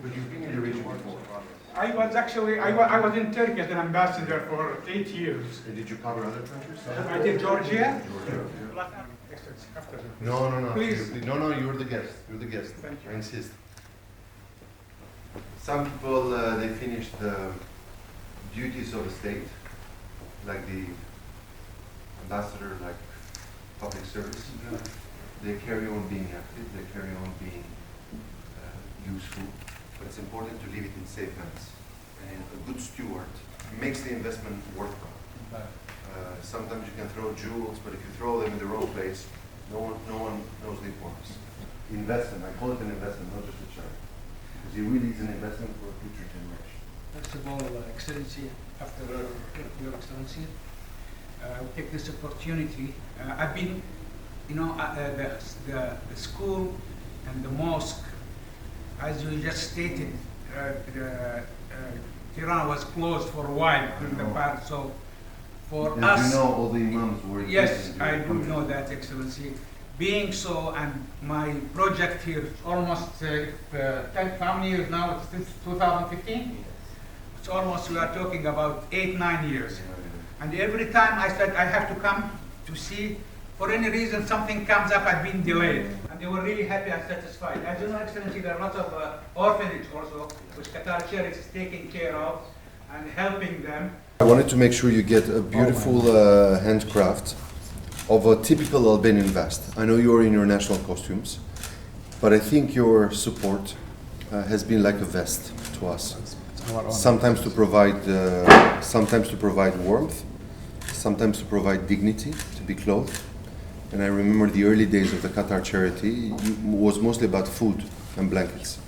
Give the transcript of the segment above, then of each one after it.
But you've been in the region before. I was in Turkey as an ambassador for 8 years. And did you cover other countries? I did Georgia. No. Please. No, you're the guest. You're the guest. Thank you. I insist. Some people, they finish the duties of a state, like the ambassador, like public service. They carry on being active, they carry on being useful, but it's important to leave it in safe hands. And a good steward makes the investment worthwhile. Sometimes you can throw jewels, but if you throw them in the wrong place, no one knows the importance. Investment, I call it an investment, not just a charity. Because it really is an investment for a future generation. First of all, Excellency, after Your Excellency, I'll take this opportunity. I've been, the school and the mosque, as you just stated, Tirana was closed for a while in the past, so for As us... you know, all the imams were... Yes, I do know that, Excellency. Being so, and my project here, almost how many years now? It's since 2015? It's almost, we are talking about 8-9 years. And every time I said I have to come to see, for any reason something comes up, I've been delayed. And they were really happy and satisfied. As you know, Excellency, there are lots of orphanages also, which Qatar Charity is taking care of and helping them. I wanted to make sure you get a beautiful handcraft of a typical Albanian vest. I know you're in your national costumes, but I think your support has been like a vest to us. Sometimes to provide warmth, sometimes to provide dignity, to be clothed. And I remember the early days of the Qatar charity was mostly about food and blankets.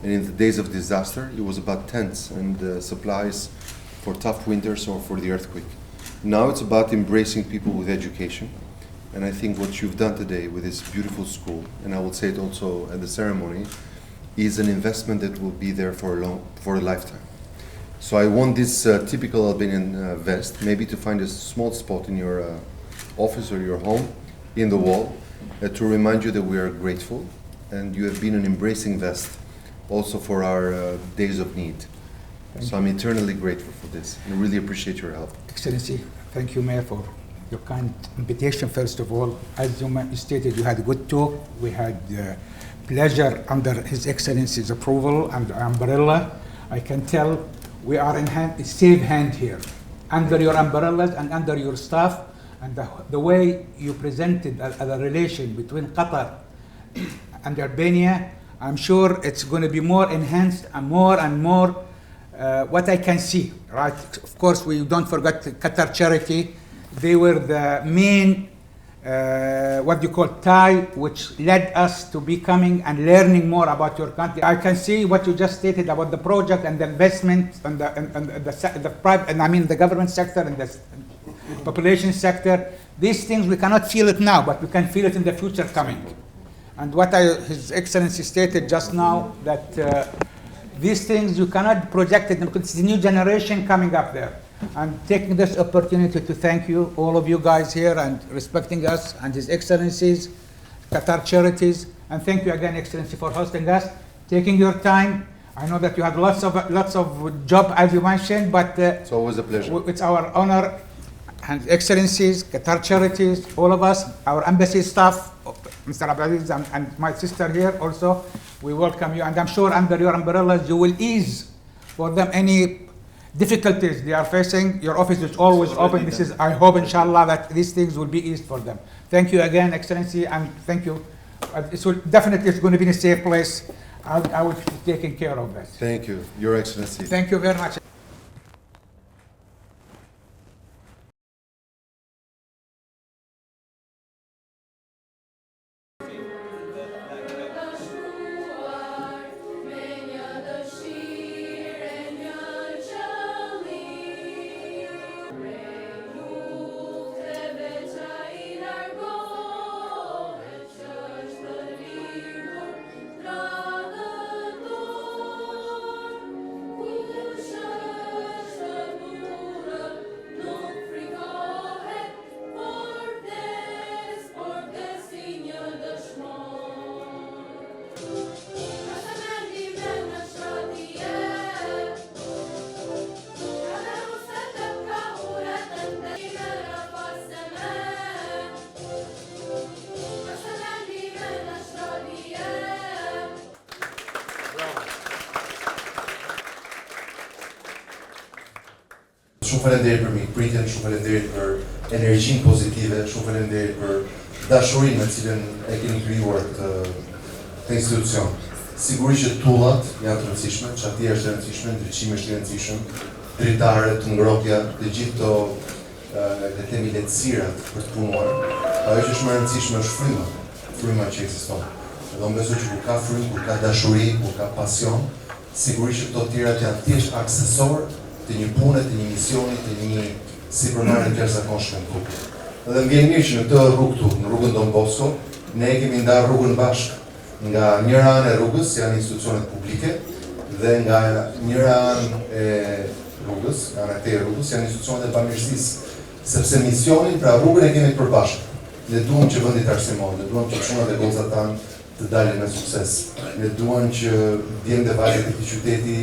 And in the days of disaster, it was about tents and supplies for tough winters or for the earthquake. Now it's about embracing people with education. And I think what you've done today with this beautiful school, and I will say it also at the ceremony, is an investment that will be there for a lifetime. So I want this typical Albanian vest, maybe to find a small spot in your office or your home, in the wall, to remind you that we are grateful, and you have been an embracing vest also for our days of need. So I'm eternally grateful for this, and I really appreciate your help. Excellency, thank you, Mayor, for your kind invitation, first of all. As you stated, you had a good talk. We had pleasure under His Excellency's approval and umbrella. I can tell we are in safe hand here, under your umbrellas and under your staff, and the way you presented the relation between Qatar and Albania, I'm sure it's going to be more enhanced and more what I can see, right? Of course, we don't forget Qatar Charity. They were the main, tie, which led us to becoming and learning more about your country. I can see what you just stated about the project and the investment and the private, and I mean the government sector and the population sector. These things, we cannot feel it now, but we can feel it in the future coming. And what His Excellency stated just now, that these things you cannot project it because it's the new generation coming up there. I'm taking this opportunity to thank you, all of you guys here, and respecting us and His Excellencies, Qatar Charities, and thank you again, Excellency, for hosting us, taking your time. I know that you have lots of job, as you mentioned, but It's always a pleasure. it's our honor, and Excellencies, Qatar Charities, all of us, our embassy staff, Mr. Abdulaziz and my sister here also, we welcome you, and I'm sure under your umbrellas you will ease for them any difficulties they are facing. Your office is always open. This is, I hope, inshallah, that these things will be eased for them. Thank you again, Excellency, and thank you. It's going to be in a safe place. I will be taking care of that. Thank you, Your Excellency. Thank you very much. Shumë faleminderit për mikpritjen, shumë faleminderit për energjinë pozitive, shumë faleminderit për dashurinë me cilën e keni krijuar këtë institucion. Sigurisht që tullat janë të rëndësishme, çatia është e rëndësishme, ndriçimi është i rëndësishëm, dritaret, ngrohtja, të gjithë këto le themi lehtësirat për të punuar. Ajo që është më e rëndësishme është fryma që ekziston. Dhe unë besoj që kur ka frymë, kur ka dashuri, kur ka pasion, sigurisht që këto të tjerat janë thjesht aksesor të një pune, të një misioni, të një sipërmarrje të jashtëzakonshme në grup. Dhe më vjen mirë që në këtë rrugë këtu, në rrugën Don Bosco, ne kemi ndarë rrugën bashkë. Nga njëra anë e rrugës janë institucionet publike dhe nga njëra anë e rrugës, nga ana e rrugës janë institucionet e bamirësisë, sepse misionin pra rrugën e kemi të përbashkët. Ne duam që vendi të arsimojë, ne duam që çunat e gocat tanë të dalin me sukses. Ne duam që djemtë e vajzat e këtij qyteti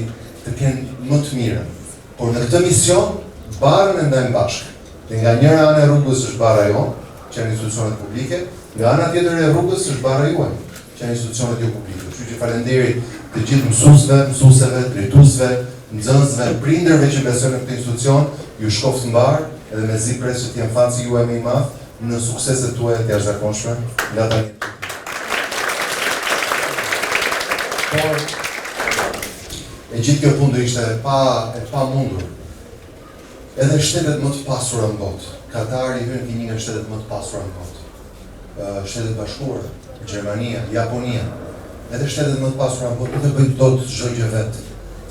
të kenë më të mirën. Por në këtë mision barën e ndajmë bashkë. Dhe nga njëra anë e rrugës është bara jonë, që janë institucionet publike, nga ana tjetër e rrugës është bara juaj, që janë institucionet jo publike. Kështu që falenderit të gjithë mësuesve, mësueseve, drejtuesve, nxënësve, prindërve që besojnë në këtë institucion, ju shkoft mbar edhe me zi pres që t'jem fanci juaj më i madh në sukseset tuaja të jashtëzakonshme nga tani. Por e gjithë kjo punë do ishte e pa mundur. Edhe shtetet më të pasura në botë, Katari hyn një nga shtetet më të pasura në botë. Shtetet Bashkuara, Gjermania, Japonia, edhe shtetet më të pasura në botë nuk e bëjnë dot çdo gjë vetë.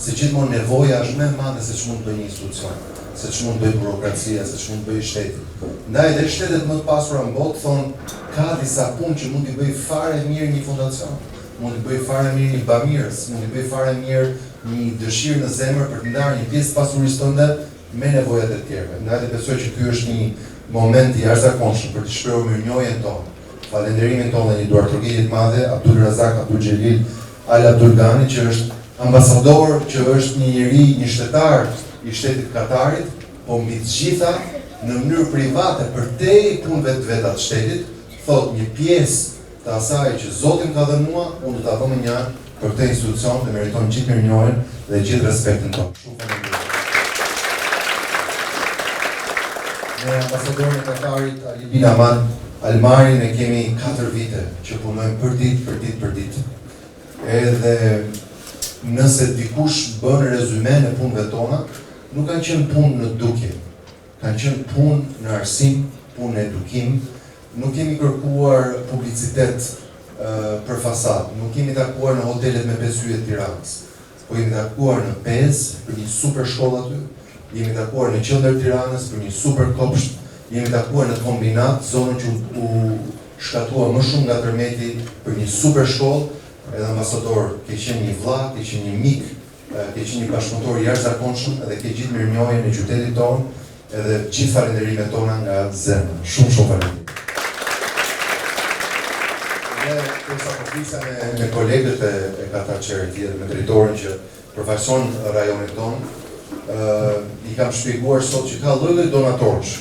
Se gjithmonë nevoja është më e madhe se ç'mund të bëjë një institucion, se ç'mund të bëjë burokracia, se ç'mund të bëjë shteti. Ndaj edhe shtetet më të pasura në botë thonë ka disa punë që mund t'i bëjë fare mirë një fondacion, mund t'i bëjë fare mirë një bamirës, mund t'i bëjë fare mirë një dëshirë në zemër për të ndarë një pjesë pasurisë tënde me nevojat e tjerëve. Ndaj dhe besoj që ky është një moment i jashtëzakonshëm për të shprehur mirënjohjen tonë, falënderimin tonë dhe një duartërgjitje të madhe Abdul Razak Abdul Xhelil Al Abdulgani, që është ambasador, që është një njeri, një shtetar i shtetit Katarit, po mbi të gjitha në mënyrë private për te punëve të veta të shtetit, thot një pjesë të asaj që Zoti më ka dhënë mua, unë do ta vëmë një për këtë institucion dhe meriton gjithë mirënjohjen dhe gjithë respektin tonë. Shumë faleminderit. Me ambasadorin e Katarit, Ali bin Aman Almarin, ne kemi 4 vite që punojmë për ditë. Edhe nëse dikush bën rezume në punëve tona, nuk kanë qenë punë në dukje, kanë qenë punë në arsim, punë në edukim, nuk kemi kërkuar publicitet për fasadë, nuk kemi takuar në hotelet me 5 yje të Tiranës, po jemi takuar në Pezë për një super shkollë aty, jemi takuar në qendër Tiranës për një super kopsht, jemi takuar në kombinat, zonën që u shkatua më shumë nga tërmeti për një super shkollë. Edhe ambasador, ke qenë një vlla, ke qenë një mik, ke qenë një bashkëpunëtor i jashtëzakonshëm edhe ke gjithë mirënjohjen e qytetit tonë, edhe gjithë falënderimet tona nga zemra. Shumë faleminderit. Dhe përsa po flisa me kolegët e Katarit dhe me drejtorin që përfaqëson rajonin tonë, i kam shpjeguar sot që ka lloj-lloj donatorësh.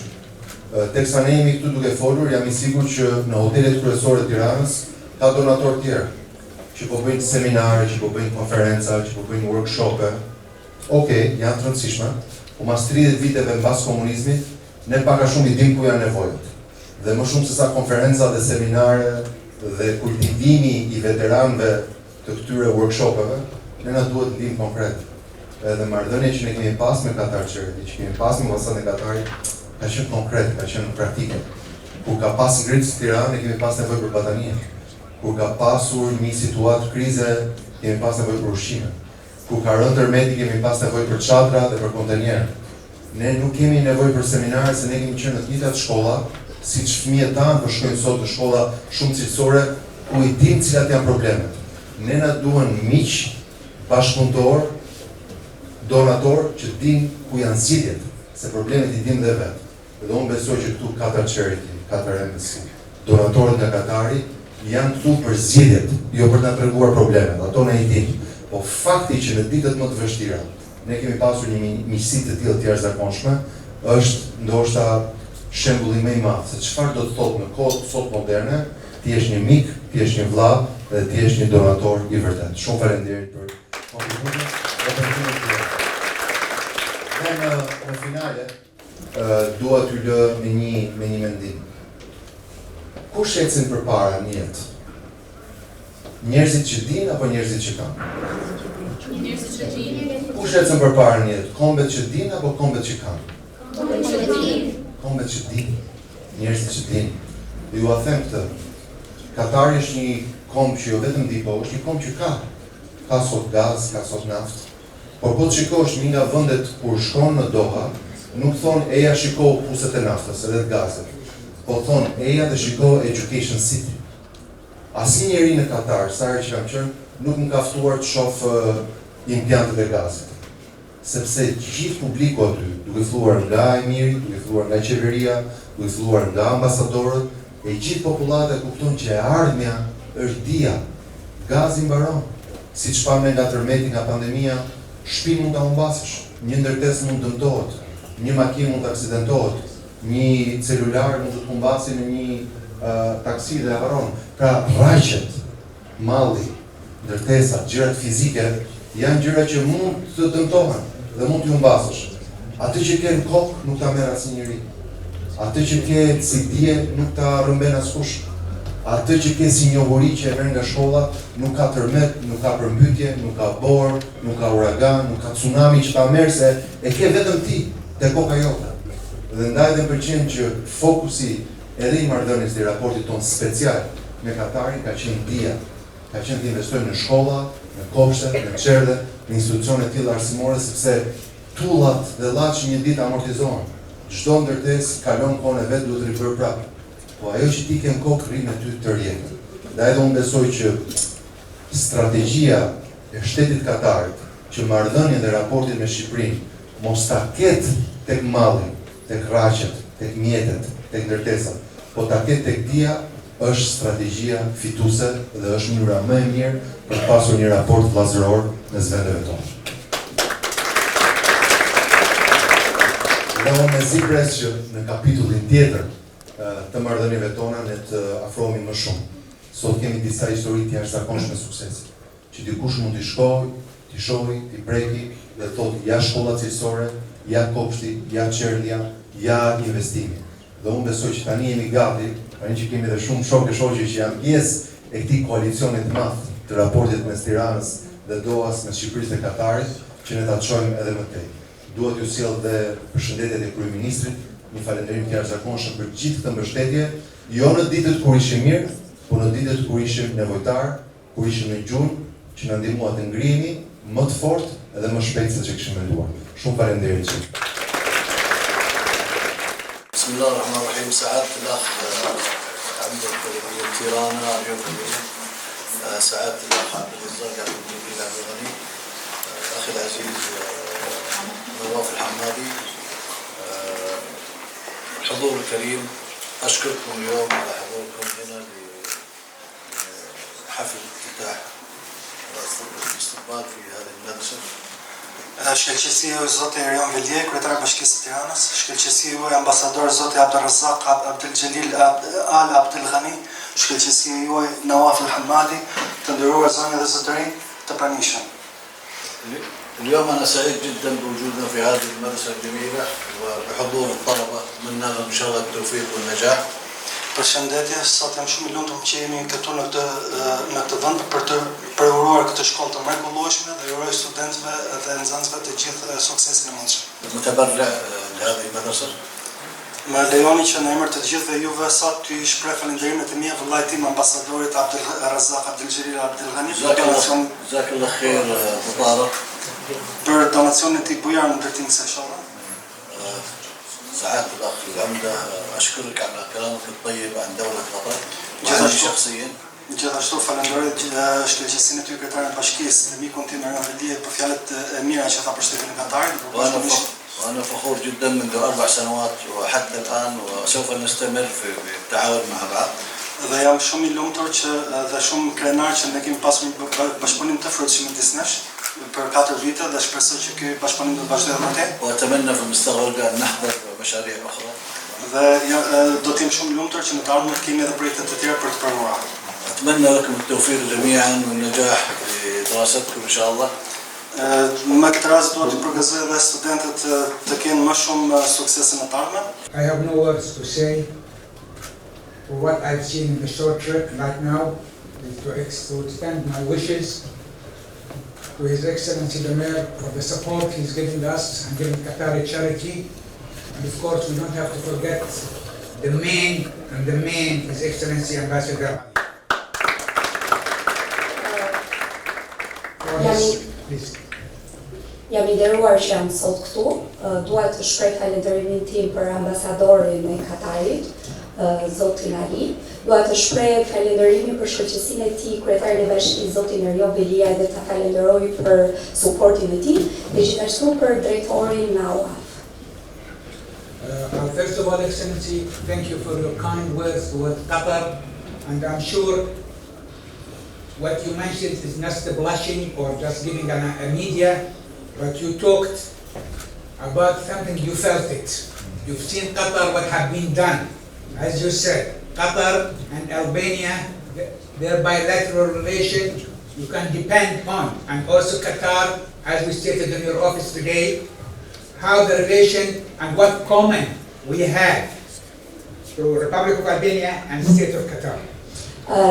Teksa ne jemi këtu duke folur, jam i sigurt që në hotelet kryesore të Tiranës ka donatorë tjerë, që po bëjnë seminare, që po bëjnë konferenca, që po bëjnë workshope. Okej, janë të rëndësishme, po mas 30 viteve mbas komunizmit, ne pak a shumë i dim ku janë nevojat. Dhe më shumë se sa konferenca dhe seminare dhe kultivimi i veteranëve të këtyre workshopeve, ne na duhet ndihmë konkret. Edhe marrëdhënia që ne kemi pas me Katarit, që kemi pas me ambasadën e Katarit, ka qenë konkret, ka qenë praktike. Kur ka pas ngritës Tiranë, ne kemi pas nevojë për batanie. Kur ka pasur një situatë krize, kemi pas nevojë për ushqime. Kur ka rënë tërmeti, kemi pas nevojë për çadra dhe për kontenierë. Ne nuk kemi nevojë për seminare, se ne kemi qenë në të njëjtat shkolla, siç fëmijët tanë po shkojnë sot në shkolla shumë cilësore, ku i dinë cilat janë problemet. Ne na duhen miq, bashkëpunëtor, donator që dinë ku janë zgjidhjet, se problemet i dinë dhe vetë. Dhe unë besoj që këtu Katarit, Katarit, donatorët nga Katari janë këtu për zgjidhjet, jo për të na treguar problemet, ato ne i dinë. Po fakti që në ditët më të vështira ne kemi pasur një miqësi të tillë të jashtëzakonshme, është ndoshta shembulli më i madh se çfarë do të thotë në kohët sot moderne, ti je një mik, ti je një vëlla dhe ti je një donator i vërtet. Shumë faleminderit për kontributin. Ne në finale, dua t'ju lë me një mendim. Kush ecin përpara në jetë? Njerëzit që dinë apo njerëzit që kanë? Njerëzit që dinë. Kush ecin përpara në jetë? Kombet që dinë apo kombet që kanë? Kombet që dinë. Kombet që dinë. Njerëzit që dinë. Dhe ju a them këtë. Katari është një komb që jo vetëm di, po është një komb që ka. Ka sot gaz, ka sot naftë. Por po të shikosh një nga vendet kur shkon në Doha, nuk thonë eja shiko puset e naftës edhe të gazet. Po thonë eja dhe shiko Education City. Asnjë njeri në Katar, sa herë që kam qenë, nuk më ka ftuar të shoh impiantet e gazit. Sepse gjithë publiku aty, duke filluar nga emiri, duke filluar nga qeveria, duke filluar nga ambasadorët, e gjithë popullata kupton që e ardhmja është dia. Gazi mbaron. Siç pamë nga tërmeti nga pandemia, shtëpi mund ta humbasësh, një ndërtesë mund dëmtohet, një makinë mund të aksidentohet, një celular mund të humbasë në një taksi dhe avaron. Pra rraqet, malli, ndërtesat, gjërat fizike janë gjëra që mund të dëmtohen dhe mund të humbasësh. Atë që ke në kokë nuk ta merr asnjëri. Atë që ke si dije nuk ta rrëmben askush. Atë që ke si njohuri që e merr nga shkolla nuk ka tërmet, nuk ka përmbytje, nuk ka borë, nuk ka uragan, nuk ka tsunami që ta merr se e ke vetëm ti te koka jote. Dhe ndaj dhe pëlqen që fokusi edhe i marrëdhënies të raportit ton special me Katarin ka qenë dia, ka qenë të investojmë në shkolla, në kopshte, në çerdhe, në institucione të tilla arsimore sepse tullat dhe llaç një ditë amortizohen. Çdo ndërtesë kalon kohën e vet, duhet ribër prapë. Po ajo që ti ke në kokë rri me ty të rjetën. Dhe edhe unë besoj që strategjia e shtetit Katarit që marrëdhënien dhe raportin me Shqipërinë mos ta ketë tek malli, tek rraqet, tek mjetet, tek ndërtesat, po ta ketë tek dia është strategjia fituese dhe është mënyra më e mirë për të pasur një raport vllazëror mes vendeve tona. Dhe unë me zipres që në kapitullin tjetër të marrëdhënieve tona ne të afrohemi më shumë. Sot kemi disa histori të jashtëzakonshme suksesi, që dikush mund t'i shkojë, t'i shohë, t'i preki dhe thotë ja shkolla cilësore, ja kopshti, ja çerdhja, ja investimi. Dhe unë besoj që tani jemi gati, tani që kemi dhe shumë shokë e shoqe që janë pjesë e këtij koalicionit të madh të raportit mes Tiranës dhe Dohas, mes Shqipërisë dhe Katarit, që ne ta çojmë edhe më tej. Dua t'ju sjell dhe përshëndetjet e kryeministrit, një falënderim të jashtëzakonshëm për gjithë këtë mbështetje, jo në ditët kur ishim mirë, por në ditët kur ishim nevojtar, kur ishim në gjunjë, që na ndihmua të ngrihemi më të fortë edhe më shpejt se ç'e kishim menduar. Shumë faleminderit që. Bismillahirrahmanirrahim. سعادة الأخ عبد التيرانة اليوم سعادة الأخ عبد الرزاق عبد الغني أخي العزيز نواف الحمادي الحضور الكريم أشكركم اليوم على حضوركم هنا لحفل افتتاح والاستقبال في هذه المدرسة. Shkëlqësi juaj zoti Erion Veliaj, kryetari i Bashkisë së Tiranës, shkëlqësi juaj ambasador zoti Abdulrazak Abdelxhelil Al Abdelghani, shkëlqësi juaj Nawaf Al-Hamadi, të nderuar zonjë dhe zotërinj të pranishëm. اليوم أنا سعيد جدا بوجودنا في هذه المدرسة الجميلة وبحضور الطلبة، أتمنى لهم إن شاء الله التوفيق والنجاح. Përshëndetje, sot jam shumë i lumtur që jemi këtu në këtë vend për të preuruar këtë shkollë të mrekullueshme dhe ju uroj studentëve dhe nxënësve të gjithë suksesin e mundshëm. متبرع لهذه المدرسة. Më lejoni që në emër të gjithëve juve sot t'ju shpreh falënderimet e mia vëllait tim ambasadorit Abdulrazak Abdelxhelil Abdelghani جزاك الله خير مبارك. për donacionin e tij bujar në ndërtim kësaj shkolle. سعادة الأخ العمدة أشكرك على كلامك الطيب عن دولة قطر وعني شخصيا. Gjithashtu falenderoj shkëlqësinë e ty kryetarit të bashkisë dhe mikun tim Erion Veliaj për fjalët e mira që tha për shtetin e Katarit. وأنا فخور جدا منذ 4 سنوات وحتى الآن وسوف نستمر في التعاون مع بعض. Dhe jam shumë i lumtur që dhe shumë krenar që ne kemi pasur një bashkëpunim të frutshëm midis nesh për 4 vite dhe shpresoj që ky bashkëpunim do të vazhdojë edhe më tej. وأتمنى في المستقبل أن نحضر مشاريع أخرى. Dhe do të jem shumë i lumtur që në të ardhmen të kemi edhe projekte të tjera për të pranuar. أتمنى لكم التوفيق جميعا والنجاح في دراستكم إن شاء الله. Më këtë rast do të përgëzoj edhe studentët të kenë më shumë suksese në të ardhmen. I have no words to say for what I've seen in the short trip right now is to extend my wishes to His Excellency the Mayor for the support he's giving us and giving Katarit charity. And of course, we don't have to forget the main His Excellency Ambassador. Please. Jam I nderuar që jam sot këtu. Dua të shpreh falënderimin tim për ambasadorin e Katarit, zotin Ali. Dua të shpreh falënderimin për shoqësinë e tij, kryetarin e bashkisë zotin Erion Veliaj, dhe ta falenderoj për suportin e tij, dhe gjithashtu për drejtorin Nawaf. First of all, Excellency, thank you for your kind words towards Qatar, and I'm sure what you mentioned is not the blushing or just giving a media, but you talked about something, you felt it. You've seen Qatar, what have been done. As you said, Qatar and Albania, their bilateral relation, you can depend on. And also Qatar, as we stated in your office today, how the relation and what common we have to Republic of Albania and State of Qatar.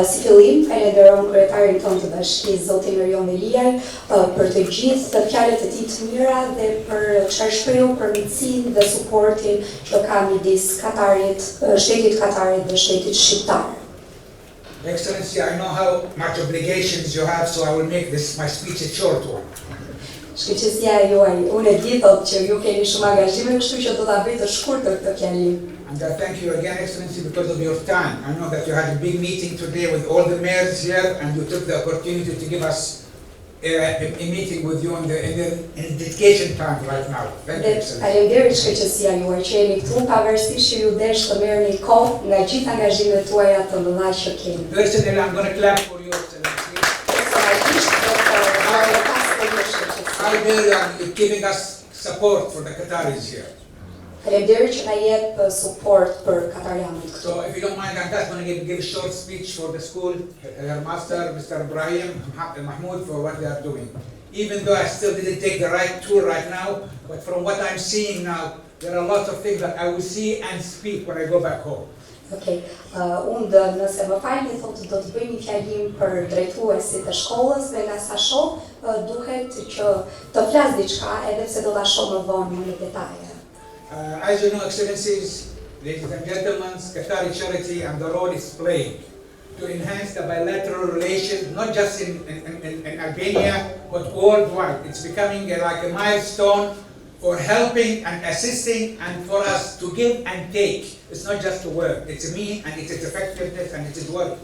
Si fillim, falenderoj kryetarin tonë të bashkisë, zotin Erion Veliaj, për të gjithë fjalët e tij të mira dhe për çfarë shprehu për miqësinë dhe suportin që ka midis Katarit, shtetit Katarit dhe shtetit shqiptar. Excellency, I know how much obligations you have, so I will make this my speech a short one. Shkëlqësia juaj, unë e di thotë që ju keni shumë angazhime, kështu që do ta bëj të shkurtër këtë fjalim. And I thank you again, Excellency, because of your time. I know that you had a big meeting today with all the mayors here, and you took the opportunity to give us a meeting with you in the dedication time right now. Thank you, Excellency. Faleminderit shkëlqësia juaj që jeni këtu, pavarësisht që ju desh të merrni kohë nga gjithë angazhimet tuaja të mëdha që keni. Personally, I'm going to clap for you, Excellency. How dare you are giving us support for the Qataris here. Faleminderit që na jep support për katarianët këtu. So if you don't mind, I'm just going to give a short speech for the school, her master, Mr. Ibrahim Mahmoud, for what they are doing. Even though I still didn't take the right tour right now, but from what I'm seeing now, there are lots of things that I will see and speak when I go back home. Okay, unë nëse më falni, thotë do të bëj një fjalim për drejtuesit e shkollës, dhe nga sa shoh, duhet që të flas diçka, edhe pse do ta shoh më vonë në detaje. As you know, Excellencies, ladies and gentlemen, Katarit charity and the role is playing to enhance the bilateral relations, not just in Albania, but worldwide. It's becoming like a milestone for helping and assisting and for us to give and take. It's not just a word, it's a mean and it's its effectiveness and it is work.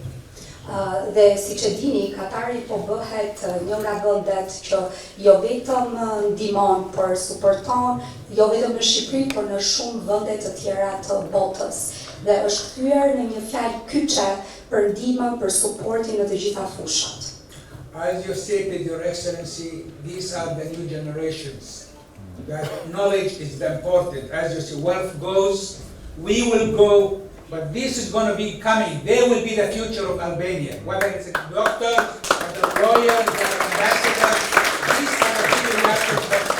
Dhe siç e dini, Katari po bëhet një nga vendet që jo vetëm ndihmon, por suporton, jo vetëm në Shqipëri, por në shumë vende të tjera të botës. Dhe është kthyer në një fjalë kyçe për ndihmën, për suportin në të gjitha fushat. As you stated, Your Excellency, these are the new generations. That knowledge is important. As you see, wealth goes, we will go, but this is going to be coming. They will be the future of Albania. Whether it's a doctor, whether a lawyer, whether an ambassador, these are the people we have to invest in.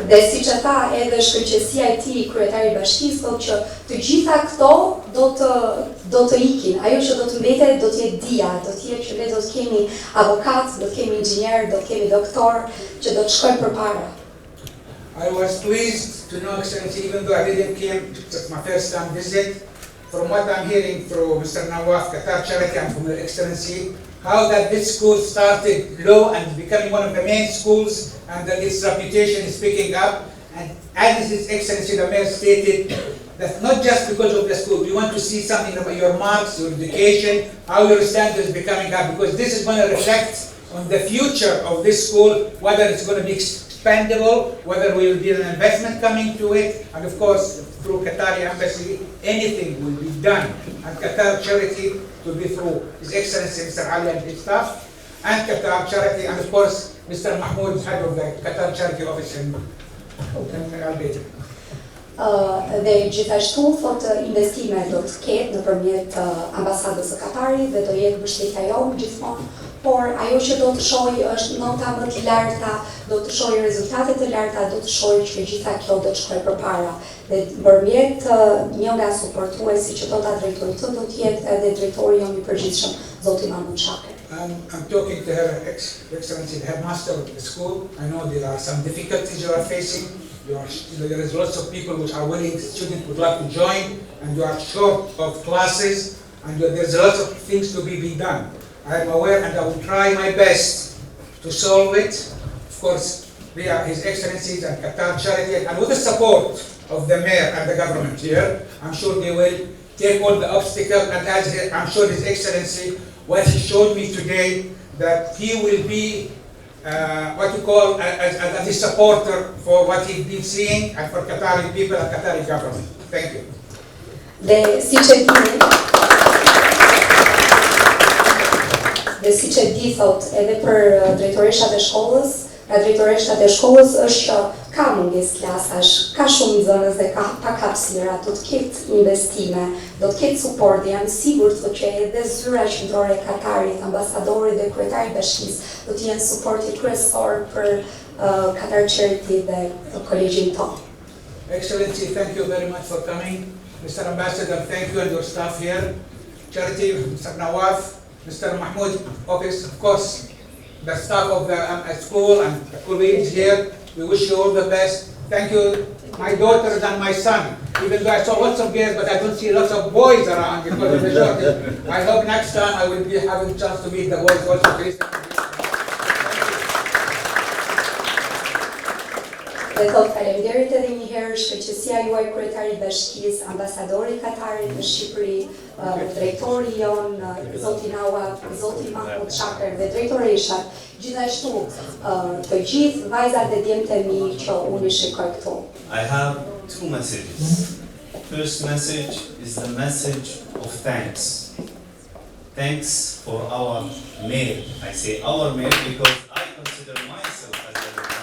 Dhe siç e tha edhe shkëlqësia e tij, kryetari i bashkisë, thotë që të gjitha këto do të ikin. Ajo që do të mbetet do të jetë dia, do të jetë që ne do të kemi avokat, do të kemi inxhinier, do të kemi doktor që do të shkojnë përpara. I was pleased to know, Excellency, even though I didn't came, it's my first time visit, from what I'm hearing through Mr. Nawaf, Qatar Charity, and from Your Excellency, how that this school started low and becoming one of the main schools, and that its reputation is picking up. And as His Excellency the Mayor stated, that not just because of the school, we want to see something about your marks, your education, how your standards is becoming up, because this is going to reflect on the future of this school, whether it's going to be expandable, whether will be an investment coming to it, and of course, through Qatari Embassy, anything will be done. And Qatar Charity to be through His Excellency Mr. Ali and his staff, and Qatar Charity, and of course, Mr. Mahmoud, head of the Qatar Charity Office in Albania. Dhe gjithashtu thotë investime do të ketë nëpërmjet ambasadës së Katarit dhe do jetë mbështetja jonë gjithmonë por ajo që do të shohë është nota më të larta, do të shohë rezultate të larta, do të shohë që gjitha kjo do të shkojë përpara. Dhe përmjet një nga suportuesi që do ta drejtojë këtë do të jetë edhe drejtori jon I përgjithshëm, zoti Mahmud Shaker. I'm talking to Her Excellency, the headmaster of the school. I know there are some difficulties you are facing. There is lots of people which are willing, students would like to join, and you are short of classes, and there's lots of things to be done. I am aware and I will try my best to solve it. Of course, we are His Excellencies and Qatar Charity, and with the support of the mayor and the government here, I'm sure they will take all the obstacles, and as I'm sure His Excellency, what he showed me today, that he will be what you call as a supporter for what he's been seeing and for Qatari people and Qatari government. Thank you. Dhe si që di thot edhe për drejtoreshat e shkollës, nga drejtoreshat e shkollës është që ka munges klasash, ka shumë nxënës dhe ka pak hapësira, do të ketë investime, do të ketë suport, jam sigurt që edhe zyra qendrore e Katarit, ambasadori dhe kryetari I bashkisë do të jenë suporti kryesor për Qatar Charity dhe kolegjin tonë. Excellency, thank you very much for coming. Mr. Ambassador, thank you and your staff here. Charity, Mr. Nawaf, Mr. Mahmoud, office, of course, the staff of the school and the colleagues here, we wish you all the best. Thank you, my daughters and my son. Even though I saw lots of girls, but I don't see lots of boys around because of the shortage. I hope next time I will be having a chance to meet the boys also. Dhe thot faleminderit edhe një herë shkëlqësia juaj kryetari I bashkisë, ambasadori I Katarit në Shqipëri, drejtori jon, zoti Nawaf, zoti Mahmud Shaker dhe drejtoreshat, gjithashtu të gjithë vajzat dhe djemtë e mi që unë I shikoj këtu. I have two messages. First message is the message of thanks. Thanks for our mayor. I say our mayor because I consider myself as a mayor.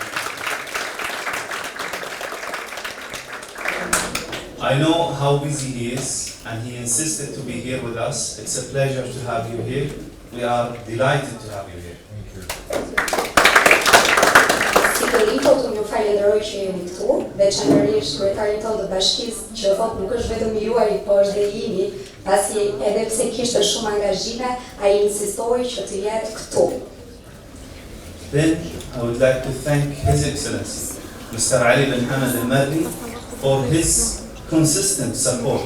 I know how busy he is, and he insisted to be here with us. It's a pleasure to have you here. We are delighted to have you here. Si këllito të një falenderoj që jeni këtu, veçanërisht kryetarin tonë të bashkisë që thot nuk është vetëm juaj, po është dhe jemi, pasi edhe pse kishte shumë angazhime, ai insistoi që të jetë këtu. Then I would like to thank His Excellency, Mr. Ali bin Hamad al-Marri, for his consistent support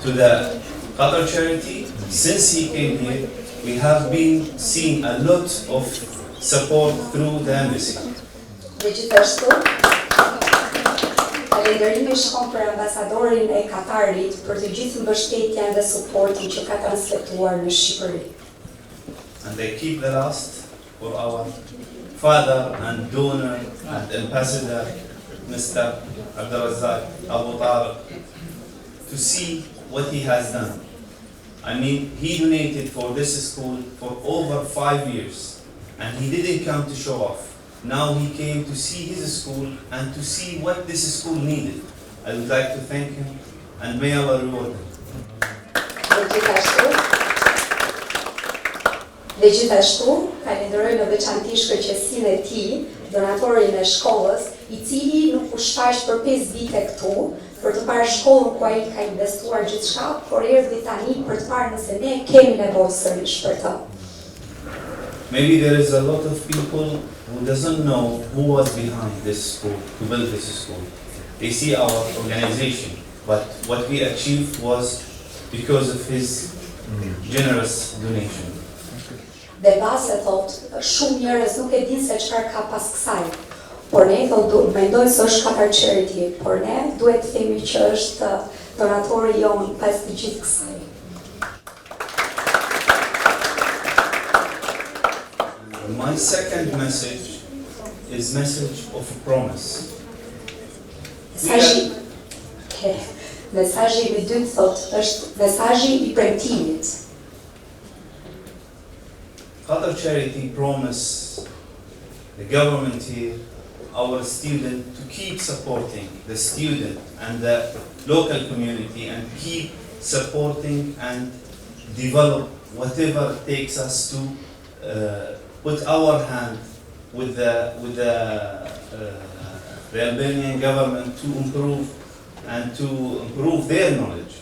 to the Qatar Charity. Since he came here, we have been seeing a lot of support through the embassy. Dhe gjithashtu, falenderimi shkon për ambasadorin e Katarit për të gjithë mbështetjen dhe suportin që ka transmetuar në Shqipëri. And they keep the last for our father and donor and ambassador, Mr. Abdulrazak Abu Talib, to see what he has done. I mean, he donated for this school for over 5 years, and he didn't come to show off. Now he came to see his school and to see what this school needed. I would like to thank him, and may Allah reward him. Dhe gjithashtu, falenderoj në veçantë shkëlqësinë e tij, donatorin e shkollës, I cili nuk u shfaq për 5 vite këtu, për të parë shkollën ku ai ka investuar gjithçka, por erdhi tani për të parë nëse ne kemi nevojë sërish për të. Maybe there is a lot of people who doesn't know who was behind this school, to build this school. They see our organization, but what we achieved was because of his generous donation. Dhe base thot, shumë njerëz nuk e dinë se çfarë ka pas kësaj. Por ne mendojnë se është Qatar Charity, por ne duhet të themi që është donatori jon pas të gjithë kësaj. My second message is message of a promise. Mesazhi I dytë thot, është mesazhi I premtimit. Qatar Charity promised the government here, our student, to keep supporting the student and the local community and keep supporting and develop whatever takes us to put our hand with the Albanian government to improve their knowledge.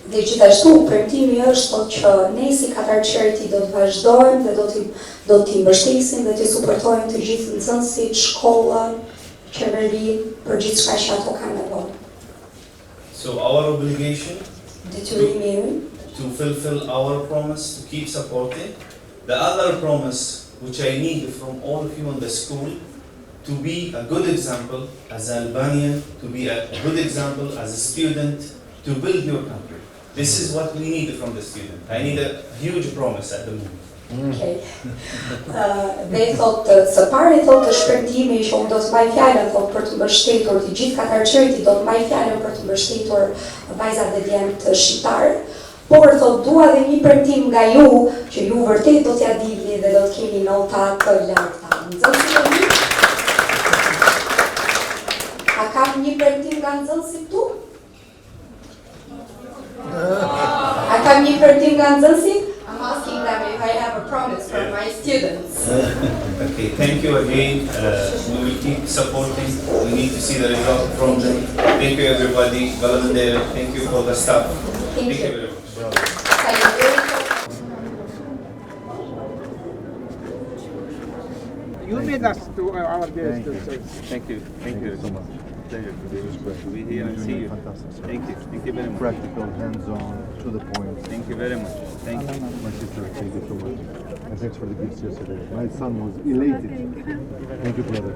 Dhe gjithashtu premtimi është thotë që ne si Qatar Charity do të vazhdojmë dhe do t'i mbështesim dhe t'i suportojmë të gjithë nxënësit, shkollën, qeverinë për gjithçka që ato kanë nevojë. So our obligation Detyrimi ynë to fulfill our promise to keep supporting. The other promise which I need from all of you in the school, to be a good example as an Albanian, to be a good example as a student, to build your country. This is what we need from the student. I need a huge promise at the moment. Okay. Dhe thotë, së pari thotë shpërndimi që unë do të mbaj fjalën thotë për të mbështetur të gjithë Qatar Charity do të mbaj fjalën për të mbështetur vajzat dhe djemtë shqiptar, por thotë dua dhe një premtim nga ju që ju vërtet do t'ja dilni dhe do të keni nota të larta. Nxënësit e mi? A kam një premtim nga nxënësit tu? A kam një premtim nga nxënësit? I'm asking them if I have a promise from my students. Okay, thank you again. We will keep supporting. We need to see the result from them. Thank you everybody. Thank you for the stuff. Thank you very much. You made us to our guests. Thank you so much. Pleasure to be here and see you. Thank you very much. Practical, hands-on, to the point. Thank you very much. Thank you. My sister, thank you so much. And thanks for the gifts yesterday. My son was elated. Thank you, brother.